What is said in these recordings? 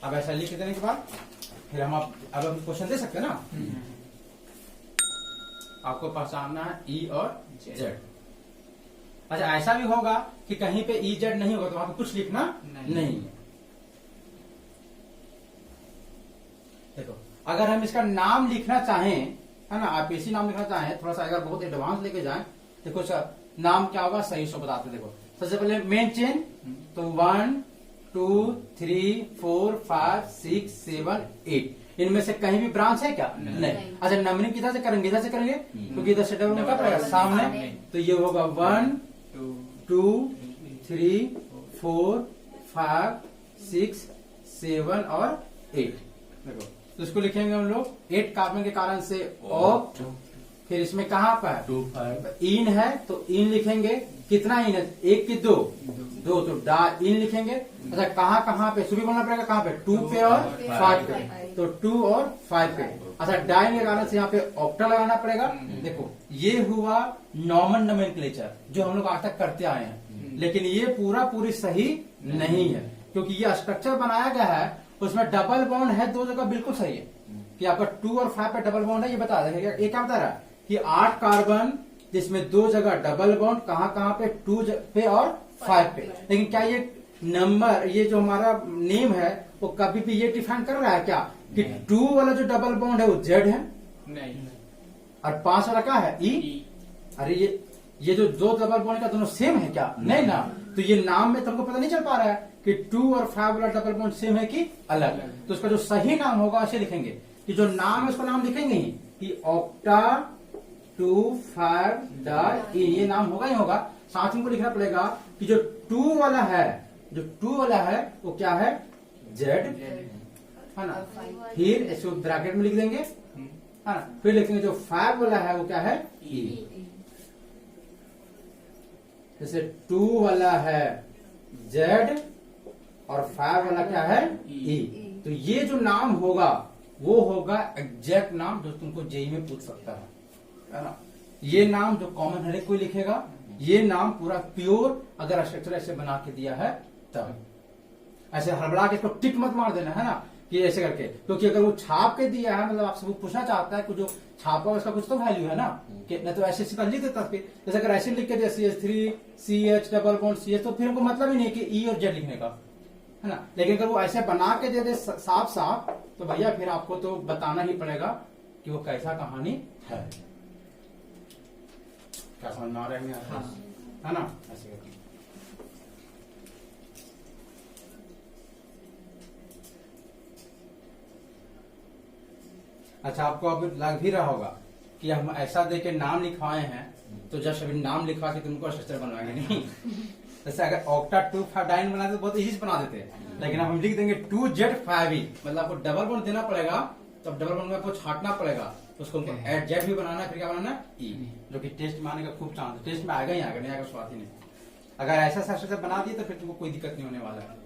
अब ऐसा लिख देने के बाद फिर हम अब क्वेश्चन दे सकते हैं ना। आपको पहचानना है ई और जेड। अच्छा ऐसा भी होगा कि कहीं पे ई जेड नहीं होगा तो वहां पे कुछ लिखना नहीं है। देखो अगर हम इसका नाम लिखना चाहें, है ना, आईपीसी नाम लिखना चाहें, थोड़ा सा अगर बहुत एडवांस लेके जाएं, देखो सर नाम क्या होगा सही से बताते। देखो सबसे पहले मेन चेन, तो 1 2 3 4 5 6 7 8, इनमें से कहीं भी ब्रांच है क्या? नहीं। अच्छा नंबरिंग किधर से करेंगे? इधर से करेंगे क्योंकि इधर से डबल क्या पड़ेगा सामने, तो ये होगा 1 2 3 4 5 6 7 और 8। देखो तो इसको लिखेंगे हम लोग 8 कार्बन के कारण से ऑक्ट। फिर इसमें कहाँ पर 2 5 इन है तो इन लिखेंगे, कितना इन है? 1 की 2 तो डा इन लिखेंगे। अच्छा कहाँ कहाँ पे सुबह बोलना पड़ेगा? कहाँ पे? 2 पे और 5 पे, तो 2 और 5 पे। अच्छा डाइन के कारण से यहाँ पे ऑक्टा लगाना पड़ेगा। देखो ये हुआ नॉर्मल नोमेनक्लेचर जो हम लोग आज तक करते आए हैं, लेकिन ये पूरी सही नहीं है क्योंकि ये स्ट्रक्चर बनाया गया है उसमें डबल बॉन्ड है 2 जगह, बिल्कुल सही है कि आपका 2 और 5 पे डबल बॉन्ड है। ये बता देंगे ये क्या बता रहा है कि 8 कार्बन जिसमें 2 जगह डबल बॉन्ड, कहाँ पे? 2 पे और 5 पे। लेकिन क्या ये नंबर, ये जो हमारा नेम है वो कभी भी ये डिफाइन कर रहा है क्या कि 2 वाला जो डबल बॉन्ड है वो जेड है? नहीं। और 5 वाला क्या है? ई। अरे ये जो 2 डबल बॉन्ड का दोनों सेम है क्या? नहीं ना। तो ये नाम में तुमको पता नहीं चल पा रहा है कि 2 और 5 वाला डबल बॉन्ड सेम है कि अलग। तो उसका जो सही नाम होगा ऐसे लिखेंगे कि जो नाम है उसका नाम लिखेंगे ही कि ऑक्टा 2 5 डाई इन, ये नाम होगा ही होगा। साथ में को लिखना पड़ेगा कि जो 2 वाला है, जो 2 वाला है वो क्या है? जेड, है ना। फिर इसको ब्रैकेट में लिख देंगे, है ना। फिर लिखेंगे जो 5 वाला है वो क्या है? ई। जैसे 2 वाला है जेड और 5 वाला क्या है? ई। तो ये जो नाम होगा वो होगा एग्जैक्ट नाम जो तुमको जेई में पूछ सकता है ना। ये नाम जो कॉमन हर एक कोई लिखेगा, ये नाम पूरा प्योर अगर स्ट्रक्चर ऐसे बना के दिया है तब। ऐसे हड़बड़ा के इसको टिक मत मार देना, है ना, कि ऐसे करके, क्योंकि अगर वो छाप के दिया है मतलब आपसे वो पूछना चाहता है कि जो छापा उसका कुछ तो वैल्यू है ना, कि नहीं तो ऐसे सीधा लिख देता। जैसे अगर ऐसे लिख के दिया CH3 CH double bond CH, तो फिर हमको मतलब ही नहीं कि ई और जेड लिखने का, है ना। लेकिन अगर वो ऐसे बना के दे दे साफ साफ तो भैया फिर आपको तो बताना ही पड़ेगा कि वो कैसा कहानी है। क्या समझ में आ रहा है? हाँ। है ना, ऐसे करके। अच्छा आपको अब लग भी रहा होगा कि हम ऐसा दे के नाम लिखवाए हैं तो जस्ट अभी नाम लिखवा के तुमको स्ट्रक्चर बनवाएंगे नहीं। जैसे अगर ऑक्टा 2 5 डाइन बनाते तो बहुत इजी बना देते हैं, लेकिन हम लिख देंगे 2 जेड 5 ई, मतलब आपको डबल बॉन्ड देना पड़ेगा, तो डबल बॉन्ड में आपको छाटना पड़ेगा, तो उसको एड जेड भी बनाना है, फिर क्या बनाना? ई, जो कि टेस्ट में आने का खूब चांस है। टेस्ट में आएगा ही आएगा, नहीं आएगा स्वाद ही नहीं। अगर ऐसा स्ट्रक्चर बना दिए तो फिर तुमको कोई दिक्कत नहीं होने वाला है।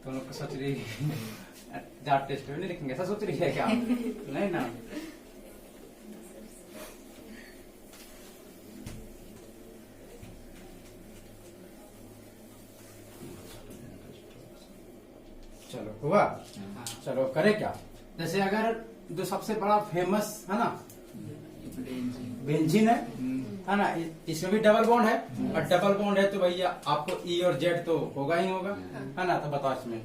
तो लोग सोच रही जाट टेस्ट में नहीं लिखेंगे, ऐसा सोच रही है क्या? नहीं ना। चलो हुआ। चलो करे क्या? जैसे अगर जो सबसे बड़ा फेमस है ना बेंजीन है ना, इसमें भी डबल बॉन्ड है, और डबल बॉन्ड है तो भैया आपको ई और जेड तो होगा ही होगा, है ना। तो बताओ इसमें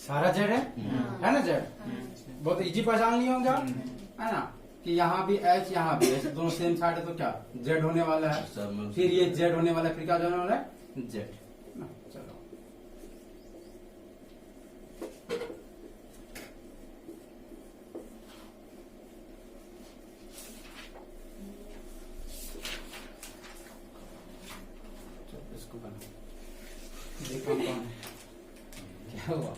सारा जेड है ना। जेड बहुत इजी पहचान लिए होंगे आप, है ना, कि यहाँ भी एच यहाँ भी एच, दोनों सेम साइड है तो क्या जेड होने वाला है। फिर ये जेड होने वाला है, फिर क्या होने वाला है? जेड। चलो इसको बना देखो कौन है, क्या हुआ?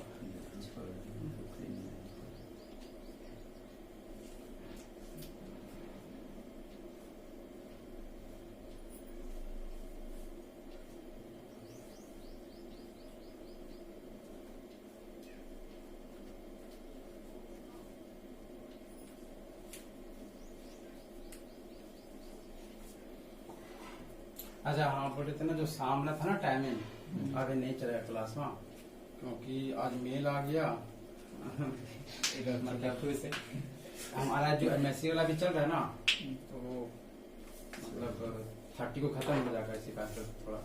अच्छा हाँ, बोले थे ना जो सामने था ना टाइमिंग, अभी नहीं चलेगा क्लास में क्योंकि आज मेल आ गया। मतलब हमारा जो एमएससी वाला भी चल रहा है ना, तो मतलब 30 को खत्म हो जाएगा, इसी कारण से थोड़ा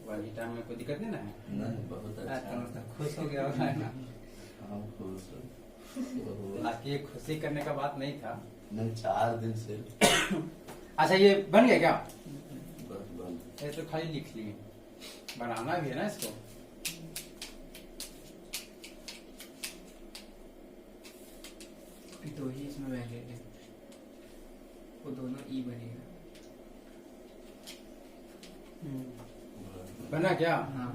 वही टाइम में कोई दिक्कत नहीं ना है। नहीं, बहुत अच्छा। मतलब खुश हो गया होगा है ना। हाँ, खुश हो। बाकी ये खुशी करने का बात नहीं था। नहीं, 4 दिन से अच्छा ये बन गया क्या? बस बंद। ये तो खाली लिख लिए, बनाना भी है ना इसको। तो ही इसमें वैलिड है, वो दोनों ई बनेगा। बना क्या? हाँ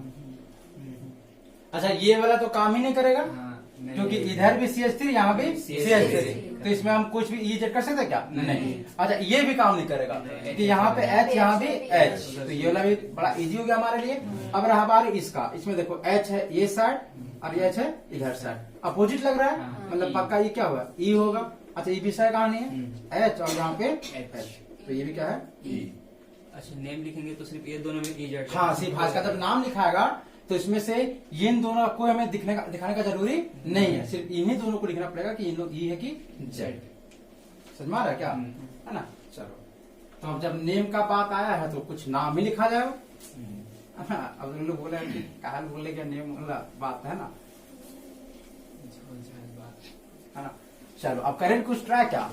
अच्छा ये वाला तो काम ही नहीं करेगा, हाँ, नहीं, क्योंकि नहीं। इधर भी CH3 यहाँ भी CH3 CH3, तो इसमें हम कुछ भी EZ कर सकते हैं क्या? नहीं। अच्छा ये भी काम नहीं करेगा नहीं। कि यहाँ पे H यहाँ भी H, तो ये वाला भी बड़ा इजी हो गया हमारे लिए। अब रहा हमारे इसका, इसमें देखो H है ये साइड और ये H है इधर साइड, अपोजिट लग रहा है, हाँ। मतलब पक्का ये क्या हुआ? E होगा। अच्छा ये विषय कहानी है H और यहाँ पे H, तो ये भी क्या है? ई। अच्छा नेम लिखेंगे तो सिर्फ ये दोनों में EZ। हाँ सिर्फ आज का जब नाम लिखाएगा तो इसमें से ये इन दोनों को हमें दिखाने का जरूरी नहीं है, सिर्फ इन्हीं दोनों को लिखना पड़ेगा कि इन लोग ई है कि जेड। समझ में आ रहा है क्या? है ना। चलो तो अब जब नेम का बात आया है तो कुछ नाम ही लिखा जाए। अब लोग बोले कि कहा बोले क्या नेम वाला बात है ना, है ना। चलो अब करें कुछ ट्राई क्या,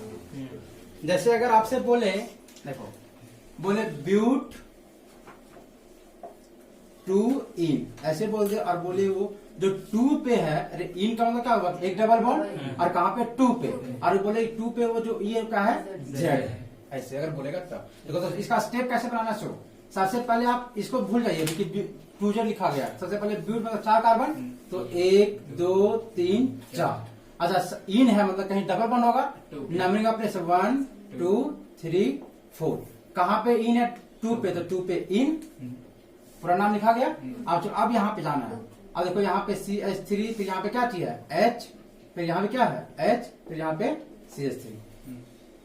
जैसे अगर आपसे बोले, देखो बोले ब्यूट टू इन, ऐसे बोल दे और बोले वो जो 2 पे है, अरे इन का मतलब क्या होगा? एक डबल बॉन्ड, और कहाँ पे 2 पे, और बोले 2 पे वो जो ये का है जेड है, ऐसे अगर बोलेगा तब देखो। तो इसका स्टेप कैसे बनाना शुरू, सबसे पहले आप इसको भूल जाइए कि 2 जेड लिखा गया। सबसे पहले ब्यूट मतलब 4 कार्बन, तो 1 2 3 4। अच्छा इन है मतलब कहीं डबल बॉन्ड होगा, नंबरिंग अपने 1 2 3 4। कहाँ पे इन है? 2 पे, तो 2 पे इन पूरा नाम लिखा गया। अब यहाँ पे जाना है। अब देखो यहाँ पे CH3, फिर यहाँ पे क्या चीज है? H, फिर यहाँ पे क्या है? H, फिर यहाँ पे CH3,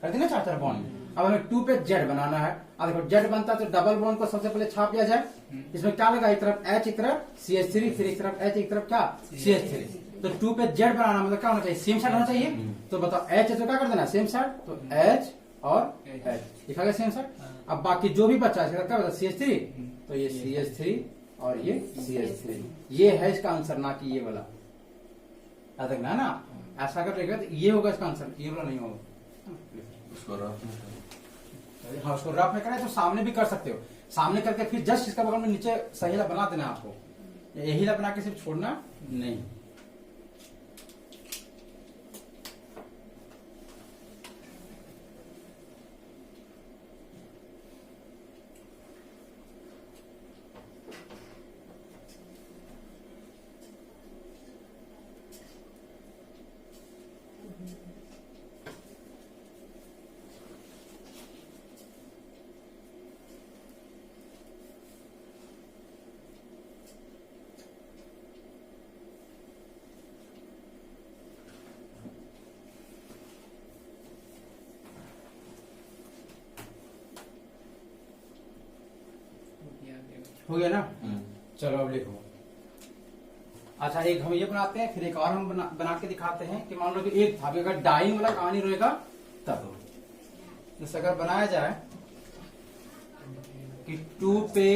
कर दी ना 4 बॉन्ड। अब हमें 2 पे Z बनाना है। अब देखो Z बनता है तो डबल बॉन्ड को सबसे पहले छाप लिया जाए। इसमें क्या लगा? एक तरफ H, एक तरफ CH3, फिर एक तरफ H, एक तरफ क्या? CH3। तो 2 पे Z बनाना मतलब क्या होना चाहिए? सेम साइड होना चाहिए। तो बताओ H है तो क्या कर देना? सेम साइड, तो H और H लिखा गया सेम साइड। अब बाकी जो भी बचा है क्या बता? CH3, तो ये CH3 और ये CH3, ये है इसका आंसर, ना कि ये वाला। याद रखना है ना, ऐसा अगर रहेगा तो ये होगा इसका आंसर, ये वाला नहीं होगा। उसको रफ में करो। हाँ उसको रफ में करें तो सामने भी कर सकते हो, सामने करके फिर जस्ट इसका बगल में नीचे सही ला बना देना आपको, यही ला बना के सिर्फ छोड़ना नहीं। हो गया ना। चलो अब लिखो। अच्छा एक हम ये बनाते हैं, फिर एक और हम बना के दिखाते हैं कि मान लो कि एक था, अगर डाइन वाला कहानी रहेगा तब जैसे अगर बनाया जाए कि 2 पे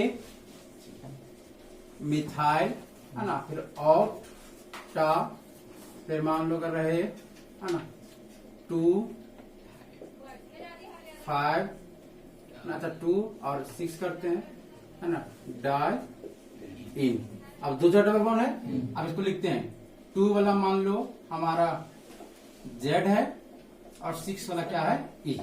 मिथाइल है ना, फिर ऑक्टा, फिर मान लो अगर रहे है ना 2 5, अच्छा 2 और 6 करते हैं है ना, डाई इन। अब 2 डबल बॉन्ड है, अब इसको लिखते हैं 2 वाला मान लो हमारा Z है और 6 वाला क्या है E,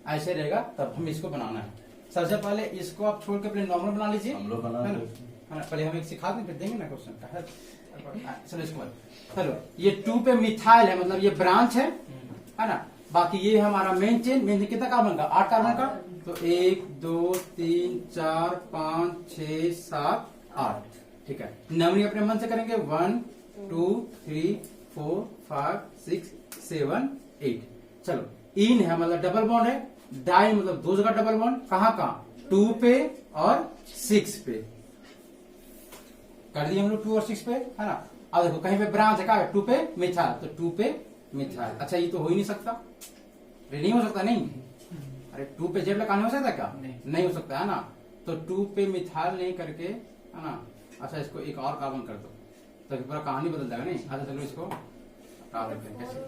ऐसे रहेगा। तब हम इसको बनाना है। सबसे पहले इसको आप छोड़ के अपने नॉर्मल बना लीजिए, हम लोग बना है ना? लेते है ना? पहले हम एक सिखा दें फिर देंगे ना क्वेश्चन। चलो इसको चलो, ये 2 पे मिथाइल है मतलब ये ब्रांच है ना। बाकी ये हमारा मेन चेन, मेन कितना कार्बन का? 8 कार्बन का। तो 1 2 3 4 5 6 7 8, ठीक है। नंबरिंग अपने मन से करेंगे 1 2 3 4 5 6 7 8। चलो इन है मतलब डबल बॉन्ड है, डाई मतलब 2 जगह डबल बॉन्ड, कहाँ कहाँ? 2 पे और 6 पे कर दिए हम लोग, 2 और 6 पे, है ना। अब देखो कहीं पे ब्रांच है, क्या 2 पे मिथाइल, तो 2 पे मिथाइल। अच्छा ये तो हो ही नहीं सकता, ये नहीं हो सकता, नहीं। अरे 2 पे जेड लगाने हो सकता क्या? नहीं हो सकता, है ना। तो 2 पे मिथाइल नहीं करके, है ना। अच्छा इसको एक और कार्बन कर दो तो पूरा कहानी बदल जाएगा, नहीं। अच्छा चलो इसको कार्बन करें कैसे।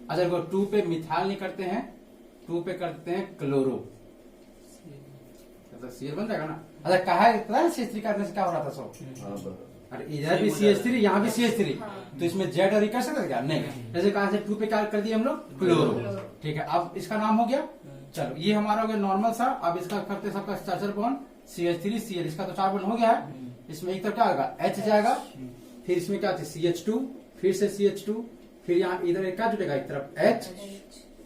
अच्छा देखो 2 पे मिथाइल नहीं करते हैं, 2 पे करते हैं क्लोरो, तो सीएल बन जाएगा ना। अच्छा कहा है पता है CH3 करने से क्या हो रहा था सब? हाँ बराबर। अरे इधर भी CH3 यहाँ भी CH3, तो इसमें जेड और ई कर सकते क्या? नहीं। जैसे कहा 2 पे क्या कर दिए हम लोग, क्लोरो। ठीक है, अब इसका नाम हो गया। चलो ये हमारा हो गया नॉर्मल सा। अब इसका करते सबका स्ट्रक्चर बॉन्ड CH3Cl, इसका तो 4 बॉन्ड हो गया है। इसमें एक तरफ क्या होगा, H जाएगा, फिर इसमें क्या थी CH2, फिर से CH2, फिर यहाँ इधर क्या जुटेगा, एक तरफ H,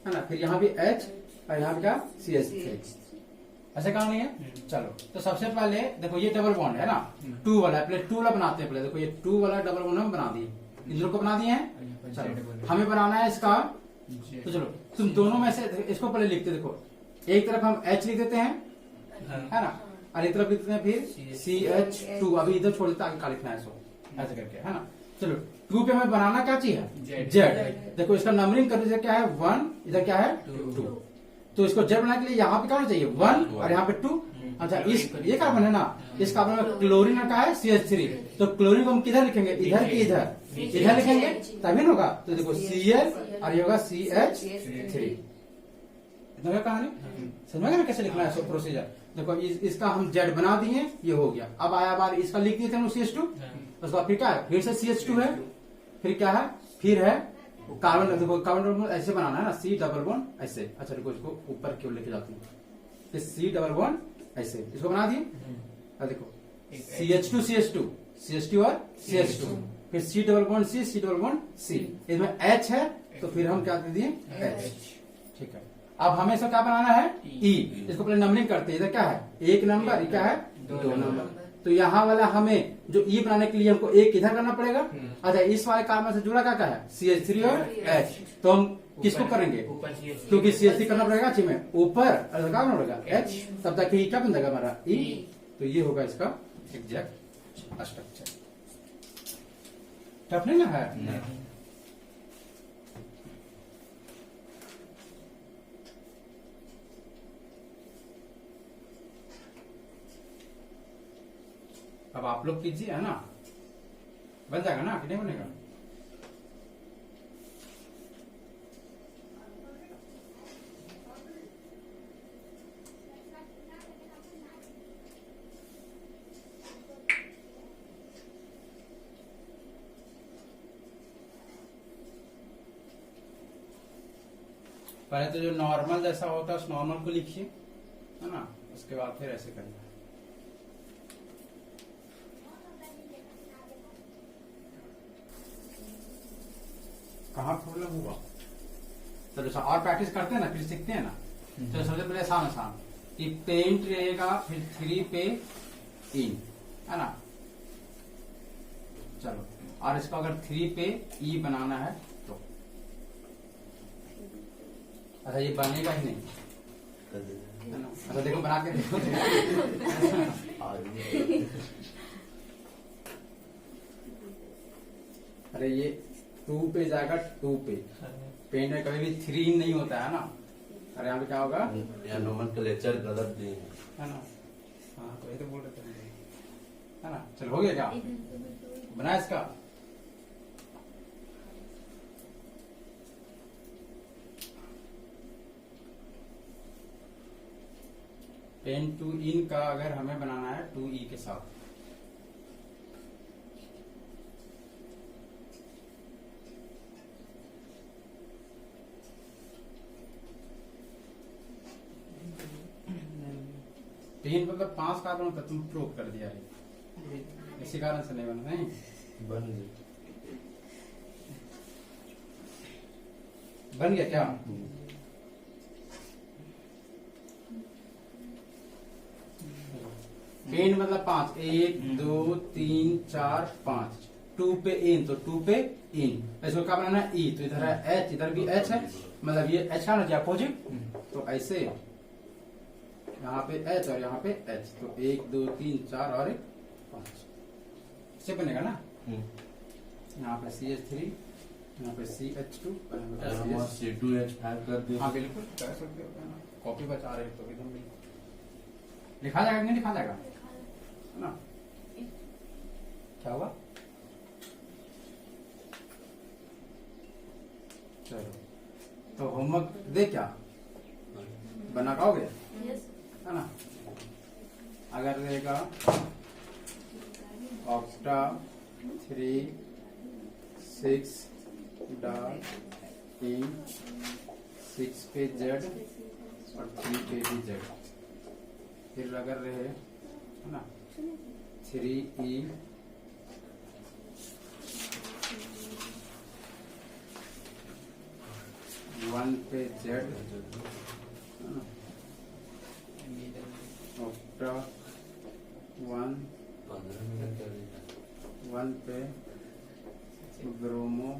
है ना, फिर यहाँ भी H और यहाँ भी क्या CH3। ऐसे काम नहीं है। चलो तो सबसे पहले देखो ये डबल बॉन्ड है ना, 2 वाला, पहले 2 वाला बनाते हैं। पहले देखो ये 2 वाला डबल बॉन्ड हम बना दिए, इन दोनों को बना दिए हैं। चलो हमें बनाना है इसका, तो चलो तुम दोनों में से इसको पहले लिखते, देखो एक तरफ हम H लिख देते हैं, है ना, और एक तरफ लिखते हैं फिर CH2। अभी इधर छोड़ देते, आगे क्या लिखना है इसको, ऐसे करके, है ना। चलो 2 पे हमें बनाना क्या चाहिए, जेड। देखो इसका नंबरिंग कर दीजिए, क्या है 1, इधर क्या है 2। तो इसको जेड बनाने के लिए यहाँ पे क्या होना चाहिए 1 और यहाँ पे 2। अच्छा इस ये कार्बन है ना, इस कार्बन में क्लोरीन का है CH3, तो क्लोरीन को हम किधर लिखेंगे, इधर की इधर, इधर लिखेंगे तभी ना होगा। तो देखो Cl और ये होगा CH3। इतना क्या कहानी समझ में ना कैसे लिखना है प्रोसीजर। देखो इसका हम जेड बना दिए, ये हो गया। अब आया बार इसका लिख दिए थे हम CH2, उसके बाद फिर क्या है, फिर से CH2 है, फिर क्या है, फिर है कार्बन। देखो कार्बन ऐसे बनाना है ना, C डबल बॉन्ड ऐसे। अच्छा देखो इसको ऊपर क्यों लेके जाती हूँ, C डबल बॉन्ड ऐसे, इसको बना दिए। अब देखो CH2 CH2 CH2 और CH2, फिर C double bond C double bond C, इसमें H है तो फिर हम क्या दे दिए H। ठीक है, अब हमें इसको क्या बनाना है E। इसको पहले नंबरिंग करते हैं, इधर क्या है 1 नंबर, ये क्या है 2 नंबर। तो यहाँ वाला हमें जो E बनाने के लिए हमको एक इधर करना पड़ेगा। अच्छा इस वाले कार्बन से जुड़ा क्या है CH3 और H, तो हम किसको करेंगे, क्योंकि CH3 करना पड़ेगा अच्छी में ऊपर, और क्या करना पड़ेगा H, तब तक ये क्या बन जाएगा हमारा E। तो ये होगा इसका एग्जैक्ट स्ट्रक्चर। टफ नहीं ना है। अब आप लोग कीजिए, है ना, बन जाएगा ना कि नहीं बनेगा। पहले तो जो नॉर्मल जैसा होता है उस नॉर्मल को लिखिए, है ना, उसके बाद फिर ऐसे करना है। कहाँ प्रॉब्लम हुआ, चलो और प्रैक्टिस करते हैं ना, फिर सीखते हैं ना। चलो सबसे पहले आसान आसान कि पेंट रहेगा, फिर 3 पे इन, है ना। चलो और इसको अगर 3 पे ई बनाना है तो अच्छा ये बनेगा ही नहीं, है ना। अच्छा देखो बना के देखो अरे ये 2 पे जाएगा, 2 पे पेंट में कभी भी 3 नहीं होता है ना। अरे यहाँ पे क्या होगा, या नोमेनक्लेचर गलत नहीं है ना। हाँ तो ये तो बोल रहे थे, है ना। चलो हो गया क्या बना इसका। पेन टू इन का अगर हमें बनाना है 2E के साथ, तीन मतलब 5 कार्बन होता, तुम प्रूव कर दिया है, इसी कारण से नहीं बना। नहीं बन गया क्या। पेन मतलब 5, 1 2 3 4 5, 2 पे इन, तो 2 पे इन, इसको क्या बनाना है ई, तो इधर है H, इधर भी H है, मतलब ये H का ना अपोजिट, तो ऐसे यहाँ पे H और यहाँ पे H, तो 1 2 3 4 और 1 5 से बनेगा ना। यहाँ पे CH3, यहाँ पे CH2 और यहाँ पे CH। C2H5 कर दिया। हाँ बिल्कुल कर सकते हो, कॉपी बचा रहे हो तो एकदम बिल्कुल लिखा जाएगा कि नहीं लिखा जाएगा, है ना। क्या हुआ, चलो तो होमवर्क दे क्या बना पाओगे, है ना। अगर रहेगा ऑक्टा 3 6 डॉट इन 6 पे Z और 3 पे भी Z, फिर अगर रहे, है ना 3E 1 पे Z, है ना, ऑक्टा 1 पे ब्रोमो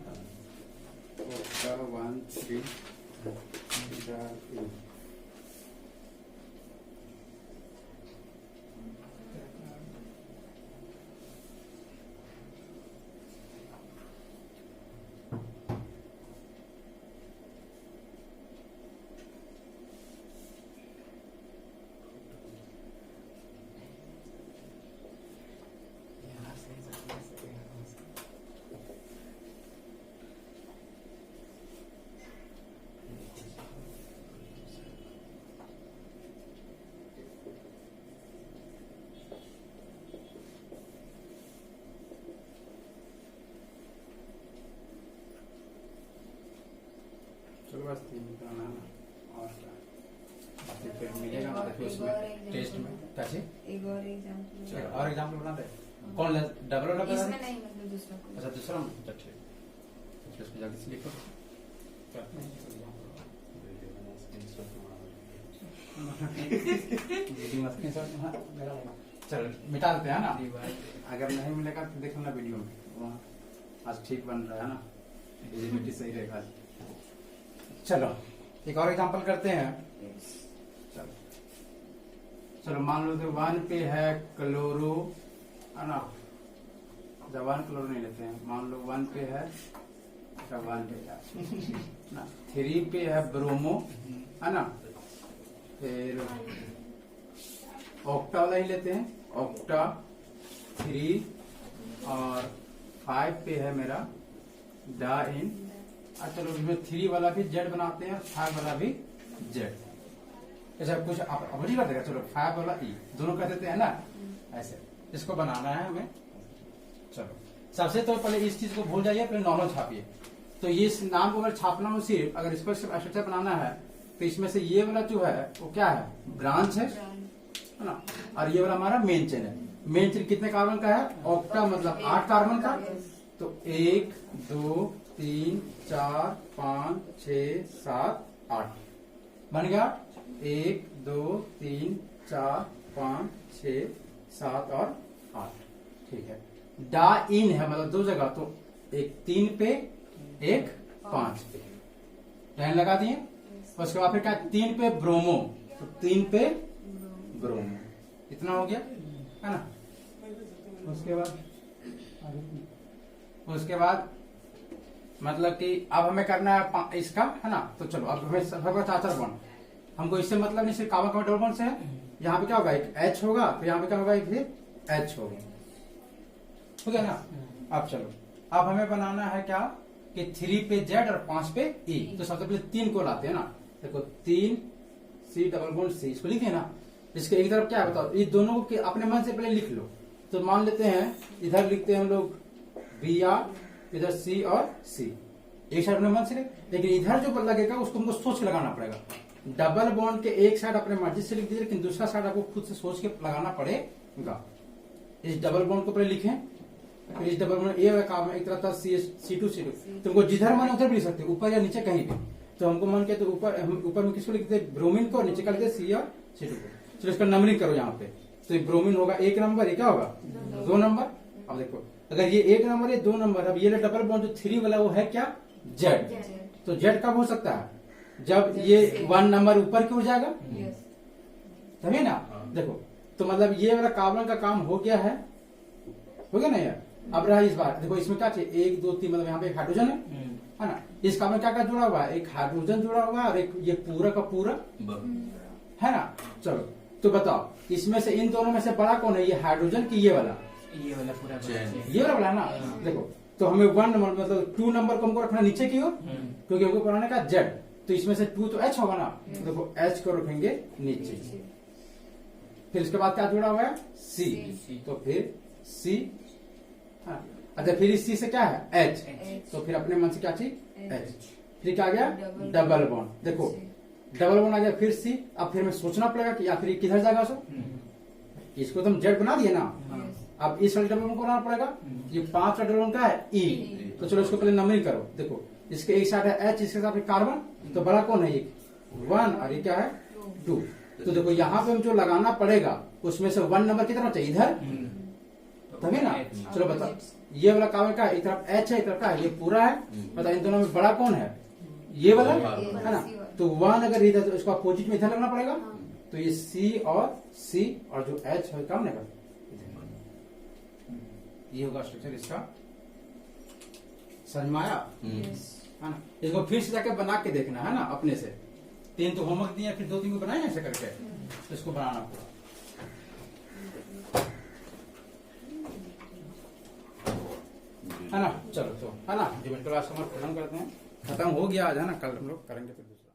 ऑक्टा 1 3 डॉट इन। चलो बस 3 बनाना और क्या, बाकी फिर मिलेगा ना देखो उसमें टेस्ट में कैसे। एक और एग्जाम्पल चलो और एग्जाम्पल बना दे, कौन डबल वाला बना इसमें दे? नहीं, मतलब दूसरा कोई। अच्छा दूसरा में, अच्छा ठीक, तो इसको जल्दी से लिखो। चलो मिटा देते हैं ना, अगर नहीं मिलेगा तो देख लेना वीडियो में, वहाँ आज ठीक बन रहा है ना, एलिजिबिलिटी सही रहेगा। चलो एक और एग्जांपल करते हैं। चलो चलो मान लो तो 1 पे है क्लोरो, है ना, जब 1 क्लोरो नहीं लेते हैं, मान लो 1 पे है, अच्छा 1 पे है ना, 3 पे है ब्रोमो, है ना, फिर ऑक्टा वाला ही लेते हैं, ऑक्टा 3 और 5 पे है मेरा डाइन। चलो इसमें 3 वाला भी Z बनाते हैं और 5 वाला भी Z। ऐसा कुछ अभी कर देगा, चलो 5 वाला E दोनों कर देते हैं ना, ऐसे इसको बनाना है हमें। चलो सबसे तो पहले इस चीज को भूल जाइए, पहले नॉर्मल छापिए। तो ये इस नाम को अगर छापना हो सिर्फ, अगर इसको स्ट्रक्चर बनाना है तो इसमें से ये वाला जो है वो क्या है, ब्रांच है ना, और ये वाला हमारा मेन चेन है। मेन चेन कितने कार्बन का है, ऑक्टा मतलब 8 कार्बन का, तो 1 2 3 4 5 6 7 8 बन गया। 1 2 3 4 5 6 7 और 8, ठीक है। डा इन है मतलब 2 जगह, तो एक 3 पे एक 5 पे लाइन लगा दिए। उसके बाद फिर क्या, 3 पे ब्रोमो, तो 3 पे ब्रोमो, इतना हो गया, है ना। उसके बाद मतलब कि अब हमें करना है इसका, है ना। तो चलो अब हमें 4 बॉन्ड, हमको इससे मतलब नहीं, सिर्फ कार्बन डबल बॉन्ड से है। यहाँ पे क्या होगा, एक H होगा, फिर यहाँ पे क्या होगा, एक फिर H होगा, हो गया ना। अब चलो अब हमें बनाना है क्या कि 3 पे Z और 5 पे E। तो सबसे पहले 3 को लाते हैं ना, देखो 3 C डबल बॉन्ड C, इसको लिखे ना। इसके एक तरफ क्या है बताओ, ये दोनों को अपने मन से पहले लिख लो। तो मान लेते हैं इधर लिखते हैं हम लोग BR, इधर C और C, एक साइड अपने मन से, लेकिन इधर जो लगेगा उसको हमको सोच के लगाना पड़ेगा। डबल बॉन्ड के एक साइड अपने मर्जी से लिख दीजिए, लेकिन दूसरा साइड आपको खुद से सोच के लगाना पड़ेगा। इस डबल बॉन्ड को पहले लिखें, फिर इस डबल बॉन्ड ये काम एक तरह था C2 तुमको जिधर मन उधर भी लिख सकते हो, ऊपर या नीचे कहीं भी। तो हमको मन के तो ऊपर में किसको लिखते हैं, ब्रोमीन को, नीचे का लिखते C और C2 को। चलो इसका नंबरिंग करो यहाँ पे, तो ये ब्रोमीन होगा 1 नंबर, ये क्या होगा 2 नंबर। अब देखो अगर ये 1 नंबर है 2 नंबर, अब ये डबल बॉन्ड जो 3 वाला वो है क्या, Z। तो Z कब हो सकता है, जब ये 1 नंबर ऊपर की ओर जाएगा, तभी ना। हाँ। देखो तो मतलब ये वाला कार्बन का काम हो गया है, हो गया ना यार। अब रहा इस बार, देखो इसमें क्या चाहिए, 1 2 3, मतलब यहाँ पे एक हाइड्रोजन है ना। इस कार्बन क्या क्या जुड़ा हुआ है, एक हाइड्रोजन जुड़ा हुआ है और एक ये पूरा का पूरा है ना। चलो तो बताओ इसमें से इन दोनों में से बड़ा कौन है, ये हाइड्रोजन की ये वाला, ये वाला पूरा चैन। ये वाला है ना। देखो तो हमें 1 नंबर मतलब 2 नंबर को हमको रखना नीचे की ओर, क्योंकि हमको बनाने का जेड, तो इसमें से 2 तो एच होगा ना। देखो एच को रखेंगे नीचे, फिर इसके बाद क्या जुड़ा हुआ है, सी, तो फिर सी। अच्छा फिर इस सी से क्या है, एच, तो फिर अपने मन से क्या चीज, एच। फिर क्या आ गया, डबल बॉन्ड। देखो डबल बॉन्ड आ गया, फिर सी। अब फिर हमें सोचना पड़ेगा कि आखिर ये किधर जाएगा। सो इसको तो हम जेड बना दिए ना, अब इस वाले डबल बॉन्ड को बनाना पड़ेगा। ये 5 डबल बॉन्ड का है ई, तो चलो इसको पहले नंबरिंग करो। देखो इसके एक साइड है एच, इसके साथ कार्बन, तो बड़ा कौन है, ये 1 और ये क्या है 2। तो देखो यहाँ पे हम जो लगाना पड़ेगा उसमें से 1 नंबर कितना चाहिए, इधर, तभी ना। चलो बताओ ये वाला कार्बन का एक तरफ एच है, एक तरफ का है, ये पूरा है। बताओ इन दोनों में बड़ा कौन है, ये वाला है ना। तो 1 अगर इधर, तो इसको अपोजिट में इधर लगना पड़ेगा। तो ये सी और जो एच है क्या बनेगा, ये होगा स्ट्रक्चर इसका। समझ में आया है ना। इसको फिर से जाके बना के देखना है ना अपने से। 3 तो होमवर्क दिया, फिर 2 3 को बनाए ऐसे करके, तो इसको बनाना पूरा। है ना। चलो तो है ना, जो क्लास हमारा खत्म करते हैं, खत्म हो गया आज है ना, कल हम लोग करेंगे फिर दूसरा।